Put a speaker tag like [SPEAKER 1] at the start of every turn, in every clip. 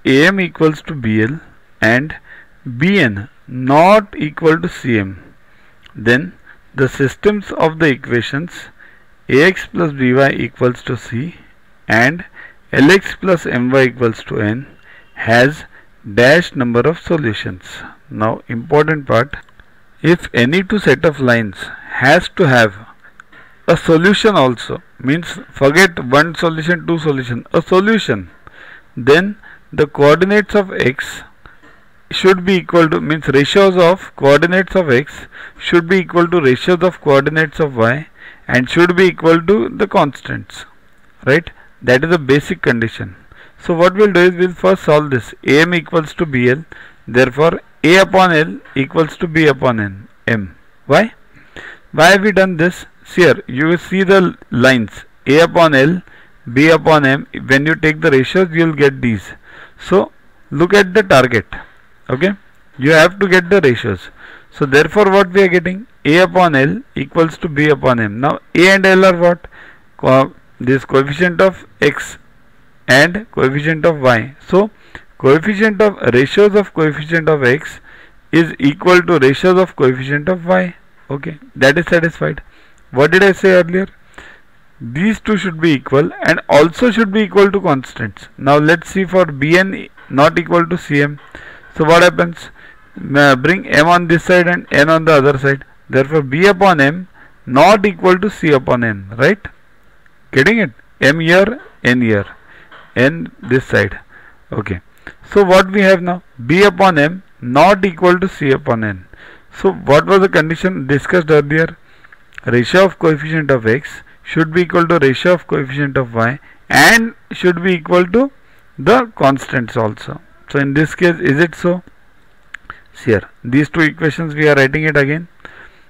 [SPEAKER 1] AM equals to BL and BN not equal to CM, then the systems of the equations AX plus BY equals to C and LX plus MY equals to N has dash number of solutions. Now important part, if any two set of lines has to have a solution also, means forget one solution, two solution, a solution, then the coordinates of x should be equal to, means ratios of coordinates of x should be equal to ratios of coordinates of y and should be equal to the constants, right? That is a basic condition. So what we'll do is we'll first solve this. AM equals to BL, therefore A upon L equals to B upon N, M. Why have we done this? See here, you will see the lines A upon L, B upon M. When you take the ratios, you will get these. So look at the target. Okay, you have to get the ratios. So therefore what we are getting, A upon L equals to B upon M. Now A and L are what? This coefficient of x and coefficient of y. So coefficient of ratios of coefficient of x is equal to ratios of coefficient of y. Okay, that is satisfied. What did I say earlier? These two should be equal and also should be equal to constants. Now let's see for Bn not equal to Cm. So what happens? Bring m on this side and n on the other side. Therefore B upon m not equal to C upon n, right? Getting it? M here, n here, n this side. Okay. So what we have now? B upon m not equal to C upon n. So what was the condition discussed earlier? Ratio of coefficient of x should be equal to ratio of coefficient of y and should be equal to the constants also. So in this case, is it so? See here, these two equations we are writing it again.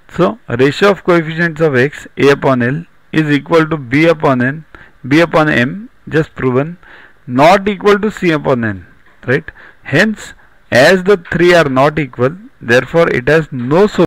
[SPEAKER 1] So ratio of coefficients of x, A upon L, is equal to B upon N, B upon M, just proven, not equal to C upon N, right? Hence, as the three are not equal, therefore it has no solution.